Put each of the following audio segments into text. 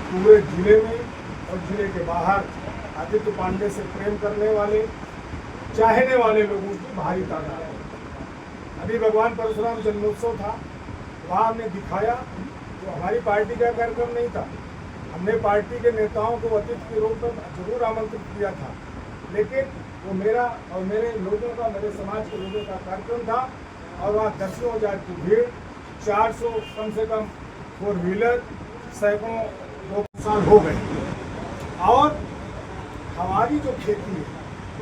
पूरे जिले में और जिले के बाहर आदित्य पांडे से प्रेम करने वाले, चाहने वाले लोगों की भारी तादाद है। अभी भगवान परशुराम जन्मोत्सव था, वहाँ हमने दिखाया जो हमारी पार्टी का कार्यक्रम नहीं था। हमने पार्टी के नेताओं को अतिथि के रूप में जरूर आमंत्रित किया था, लेकिन वो मेरा और मेरे लोगों का, मेरे समाज के लोगों का कार्यक्रम था और वहाँ दसियों हजार की भीड़, 400 कम से कम 4 व्हीलर, सैकड़ों लोग साल हो गए। और हमारी जो खेती है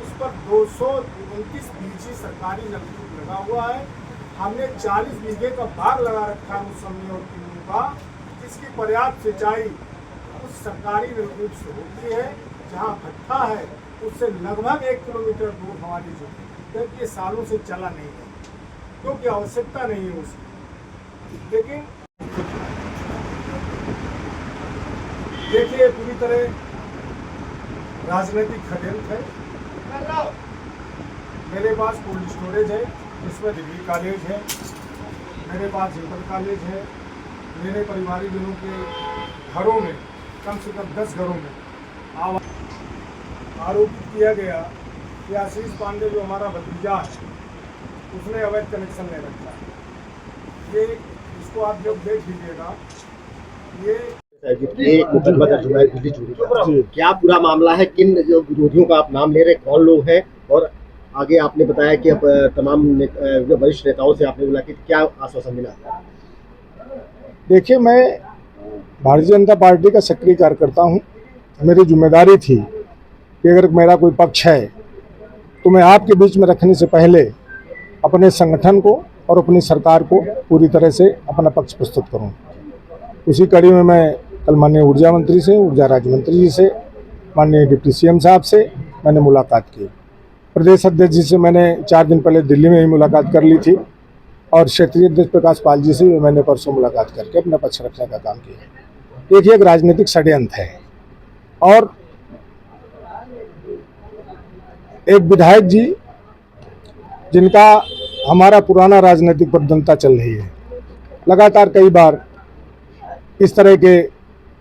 उस पर 229 बीजी सरकारी नलकूप लगा हुआ है। हमने 40 बीघे का बाग लगा रखा है मौसमी और किन्नू का, जिसकी पर्याप्त सिंचाई उस सरकारी नलकूप से होती है। जहाँ भट्ठा है उससे लगभग 1 किलोमीटर दूर हमारी जो, क्योंकि ये सालों से चला नहीं है, क्योंकि आवश्यकता नहीं है उसकी। लेकिन देखिए, पूरी तरह राजनीतिक षड्यंत्र है। मेरे पास कोल्ड स्टोरेज है, इसमें डिग्री कॉलेज है, मेरे पास इंटर कॉलेज है। मेरे परिवारिक जनों के घरों में कम से कम 10 घरों में आरोपित किया गया कि आशीष पांडे जो हमारा भतीजा है उसने अवैध कनेक्शन ले रखा है। ये इसको आप जब देख लीजिएगा, ये मुकदमा दर्ज हुआ है बिजली चोरी का। क्या पूरा मामला है, किन जो विरोधियों का आप नाम ले रहे हैं, कौन लोग हैं, और आगे आपने बताया कि अब तमाम वरिष्ठ नेताओं से आपने बोला कि क्या आश्वासन मिला? देखिए, मैं भारतीय जनता पार्टी का सक्रिय कार्यकर्ता हूँ। मेरी जिम्मेदारी थी कि अगर मेरा कोई पक्ष है तो मैं आपके बीच में रखने से पहले अपने संगठन को और अपनी सरकार को पूरी तरह से अपना पक्ष प्रस्तुत करूँ। उसी कड़ी में मैं कल माननीय ऊर्जा मंत्री से, ऊर्जा राज्य मंत्री जी से, माननीय डिप्टी सीएम साहब से मैंने मुलाकात की। प्रदेश अध्यक्ष जी से मैंने 4 दिन पहले दिल्ली में ही मुलाकात कर ली थी और क्षेत्रीय अध्यक्ष प्रकाश पाल जी से मैंने परसों मुलाकात करके अपना पक्ष रखने का काम किया। एक राजनीतिक षड्यंत्र है और एक विधायक जी जिनका हमारा पुराना राजनीतिक प्रदंता चल रही है, लगातार कई बार इस तरह के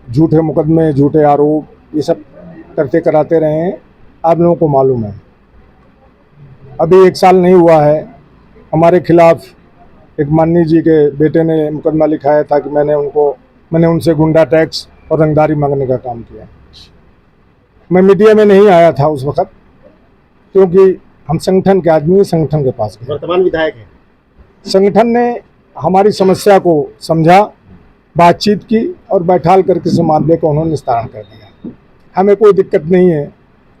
झूठे मुकदमे, झूठे आरोप ये सब करते कराते रहे हैं। आप लोगों को मालूम है, अभी 1 साल नहीं हुआ है हमारे खिलाफ एक माननीय जी के बेटे ने मुकदमा लिखाया था कि मैंने उनसे गुंडा टैक्स और रंगदारी मांगने का काम किया। मैं मीडिया में नहीं आया था उस वक्त, क्योंकि हम संगठन के आदमी संगठन के पास गए। वर्तमान विधायक है। संगठन ने हमारी समस्या को समझा, बातचीत की और बैठाल करके इस मामले को उन्होंने निस्तारण कर दिया। हमें कोई दिक्कत नहीं है,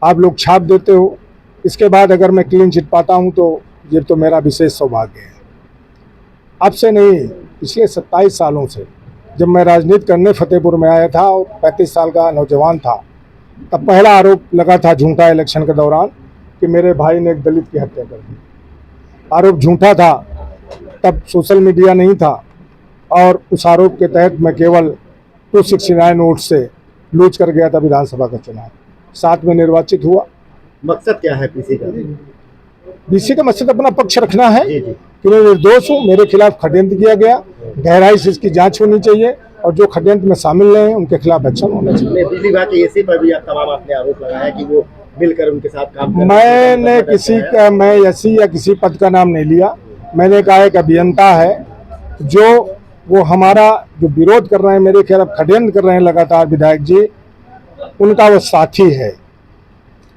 आप लोग छाप देते हो, इसके बाद अगर मैं क्लीन चिट पाता हूं तो ये तो मेरा विशेष सौभाग्य है। अब से नहीं, पिछले 27 सालों से जब मैं राजनीति करने फतेहपुर में आया था और 35 साल का नौजवान था, तब पहला आरोप लगा था झूठा इलेक्शन के दौरान कि मेरे भाई ने एक दलित की हत्या कर दी। आरोप झूठा था, तब सोशल मीडिया नहीं था और उस आरोप के तहत मैं केवल 269 वोट से लूज कर गया था विधानसभा का चुनाव। 7 में निर्वाचित हुआ। मकसद क्या है पीसी का? बीसी का मकसद अपना पक्ष रखना है जी जी। कि मैं निर्दोष हूँ, मेरे खिलाफ षड्यंत्र किया गया, गहराई से इसकी जांच होनी चाहिए और जो षड्यंत्र में शामिल रहे हैं उनके खिलाफ एक्शन होना चाहिए। बिजली विभाग के एसी पर भी आप तमाम आपने आरोप लगाया कि वो मिलकर उनके साथ काम कर मैंने किसी का, मैं एसी या किसी पद का नाम नहीं लिया। मैंने कहा एक अभियंता है जो वो हमारा जो विरोध कर रहे हैं, मेरे खिलाफ षड्यंत्र कर रहे हैं लगातार विधायक जी, उनका वो साथी है,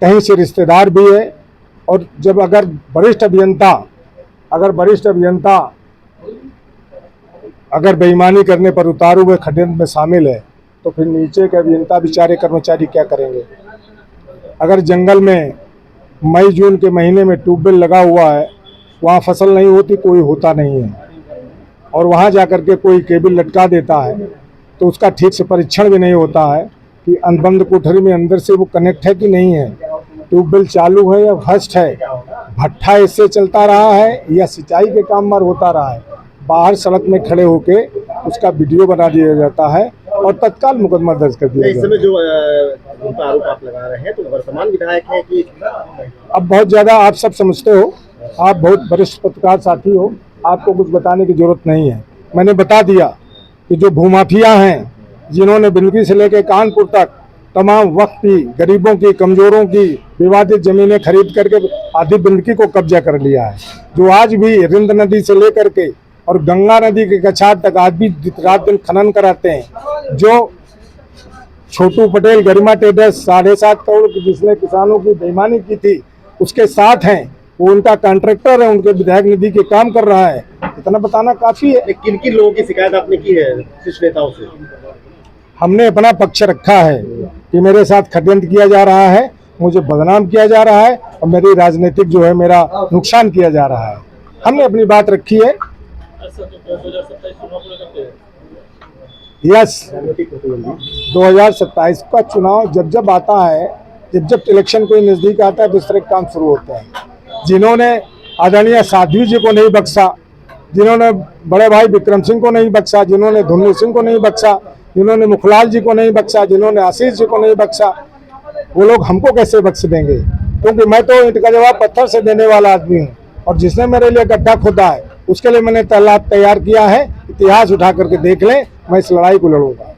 कहीं से रिश्तेदार भी है। और जब अगर वरिष्ठ अभियंता अगर बेईमानी करने पर उतारू हुए षड्यंत्र में शामिल है तो फिर नीचे के अभियंता बेचारे कर्मचारी क्या करेंगे? अगर जंगल में मई जून के महीने में ट्यूबवेल लगा हुआ है, वहाँ फसल नहीं होती, कोई होता नहीं है, और वहाँ जाकर के कोई केबल लटका देता है तो उसका ठीक से परीक्षण भी नहीं होता है कि अनबंद कोठरी में अंदर से वो कनेक्ट है कि नहीं है, ट्यूबवेल चालू है या फर्स्ट है, भट्ठा इससे चलता रहा है या सिंचाई के काम पर होता रहा है। बाहर सड़क में खड़े होके उसका वीडियो बना दिया जाता है और तत्काल मुकदमा दर्ज कर दिया जाता है। इस समय जो आरोप आप लगा रहे हैं तो वर्तमान विधायक है कि अब बहुत ज़्यादा आप सब समझते हो, आप बहुत वरिष्ठ पत्रकार साथी हो, आपको कुछ बताने की जरूरत नहीं है। मैंने बता दिया कि जो भूमाफिया हैं जिन्होंने बिल्की से लेकर कानपुर तक तमाम वक्त की, गरीबों की, कमजोरों की विवादित जमीनें खरीद करके आधी बिल्की को कब्जा कर लिया है, जो आज भी रिंद नदी से लेकर के और गंगा नदी के कछार तक आज भी रात दिन खनन कराते हैं। जो छोटू पटेल गरिमा ट्रेडर्स 7.5 करोड़ की जिसने किसानों की बेईमानी की थी उसके साथ हैं, वो उनका कॉन्ट्रैक्टर है, उनके विधायक निधि के काम कर रहा है, इतना बताना काफी है। किन किन लोगों की शिकायत आपने की है शीर्ष नेताओं से? हमने अपना पक्ष रखा है कि मेरे साथ षड्यंत्र किया जा रहा है, मुझे बदनाम किया जा रहा है और मेरी राजनीतिक जो है मेरा नुकसान किया जा रहा है। हमने अपनी बात रखी है। यस, 2027 का चुनाव जब जब आता है, जब जब इलेक्शन कोई नजदीक आता है दूसरे काम शुरू होते हैं। जिन्होंने आदरणीय साध्वी जी को नहीं बख्शा, जिन्होंने बड़े भाई विक्रम सिंह को नहीं बख्शा, जिन्होंने धुन्नी सिंह को नहीं बख्शा, जिन्होंने मुखलाल जी को नहीं बख्शा, जिन्होंने आशीष जी को नहीं बख्शा, वो लोग हमको कैसे बख्श देंगे? क्योंकि मैं तो ईंट का जवाब पत्थर से देने वाला आदमी हूँ और जिसने मेरे लिए गड्ढा खोदा है उसके लिए मैंने तालाब तैयार किया है। इतिहास उठा करके देख लें, मैं इस लड़ाई को लड़ूंगा।